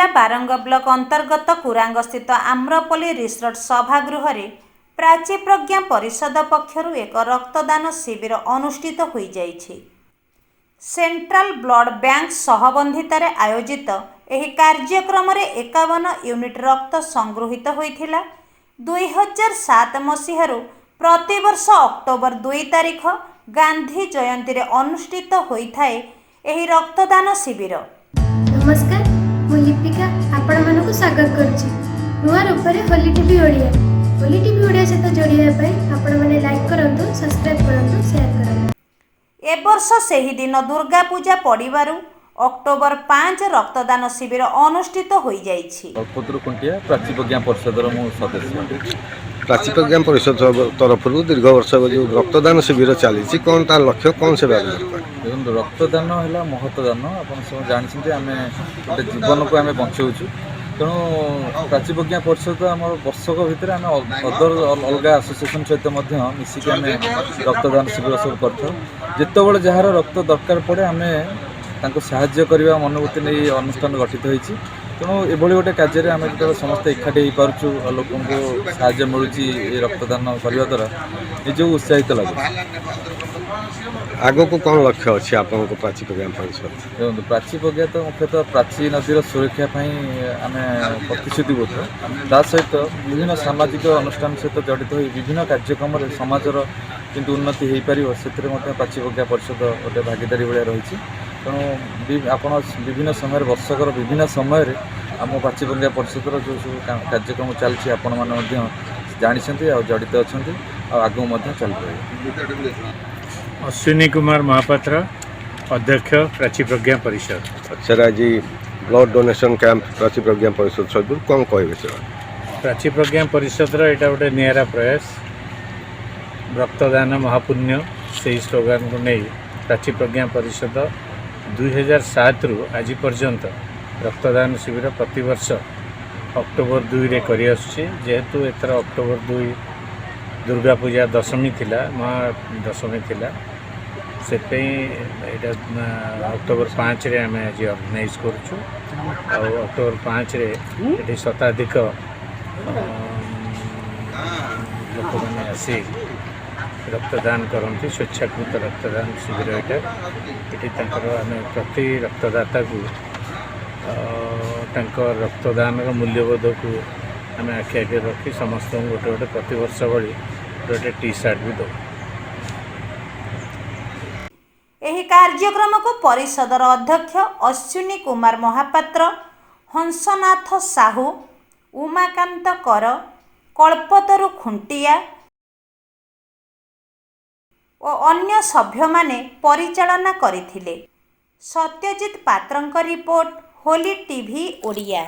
जिला बारंग ब्लॉक अंतर्गत कुरांग स्थित आम्रपल्ली रिसोर्ट सभागृह प्राची प्रज्ञा परिषद पक्षरु एक रक्तदान शिविर अनुष्ठित हो जाइछि। सेंट्रल ब्लड बैंक सहबंधितार आयोजित एही कार्यक्रम रे 51 यूनिट रक्त संगृहित होइथिला। 2007 मसीहारू प्रतिवर्ष अक्टोबर 2 तारिख गांधी जयंती रे अनुष्ठित होइथाए एही रक्तदान शिविर। नमस्कार, मु लिपिका आपण मानकु स्वागत करछि नुआ रूपरे होली टीवी ओडिया। होली टीवी ओडिया सहित जोड़िया पाई आपण माने लाइक करंतु, सब्सक्राइब करंतु, शेयर करंतु। ए वर्ष सेही दिन दुर्गा पूजा पड़िबारु अक्टोबर 5 रक्तदान शिविर अनुष्ठित हो जाइछि। अल्पतरुकुंटिया प्राची प्रज्ञा परिषदर मु सदस्य। प्राची प्रज्ञा परिषद तरफ दीर्घ वर्ष जो रक्तदान शिविर चली कौन तार लक्ष्य कौन से देखो रक्तदान है महत्वदान आप सब जानते आम गोटे जीवन को आम बचाऊँ तेणु प्राची प्रज्ञा परिषद आम वर्षक भितर आम अदर अलग आसोसिएसन सहित मिसिक आम रक्तदान शिविर सब करते जार रक्त दरकार पड़े आम साहाय्य करने मनोवृत्ति नहीं अनुष्ठान गठित होती। तेणु एभली गोटे कार्य आम जो समस्ते एकाठी हो पार्चु लोक साहाय्य मिलूँ रक्तदान करने द्वारा निज उत्साहित लगे। आग को कौन लक्ष्य अच्छे आप प्राची प्रज्ञा परिषद देखो प्राची प्रज्ञा तो मुख्यतः प्राची नदीर सुरक्षा आम प्रतिश्रुतिबद्ध ता सहित विभिन्न सामाजिक अनुष्ठान सहित जड़ित हो विभिन्न कार्यक्रम समाजर किंतु उन्नति हो पार से प्राची प्रज्ञा परिषद गोटे भागीदारी भाया रही। तेणु आप विभिन्न समय वर्षकर विभिन्न समय आम प्राची प्रज्ञा परिषदर जो सब कार्यक्रम चलती आपण मैंने जानते आ जड़ित अच्छा आगू चल पाए। अश्विनी कुमार महापात्र, अध्यक्ष प्राची प्रज्ञा परिषद। सर आज ब्लड डोनेशन कैंप प्राची प्रज्ञा परिषद सब कौन कहे सर? प्राची प्रज्ञा परिषद यहाँ गोटे निरा प्रयास रक्तदान महापुण्य से स्लोगान को नहीं प्राची प्रज्ञा परिषद 2007 रु आज पर्यंत रक्तदान शिविर प्रतिवर्ष अक्टोबर 2 रे करि आसुछि। जेहेतु एथर अक्टोबर 2 दुर्गा पूजा दशमी थिला महादशमी थिला से अक्टोबर 5 रे आम आज ऑर्गेनाइज करूँ अक्टोबर 5 रे ये शताधिक लोक मैंने आसी रक्तदान करती स्वेच्छाकृत रक्तदान शिविर यहाँ आम प्रति रक्तदाता को रक्तदान मूल्यबोध को आम आखि आगे रखी समस्त गोटे गोटे प्रतिवर्ष भली गोटे टी शर्ट भी दो। एही कार्यक्रम को परिषदर अध्यक्ष अश्विनी कुमार महापात्र, हंसनाथ साहू, उमाकांत कर, कल्पतरु खुंटिया और अन्य सभ्य माने परिचालना करिथिले। सत्यजित पात्रंक रिपोर्ट, होली टीवी ओडिया।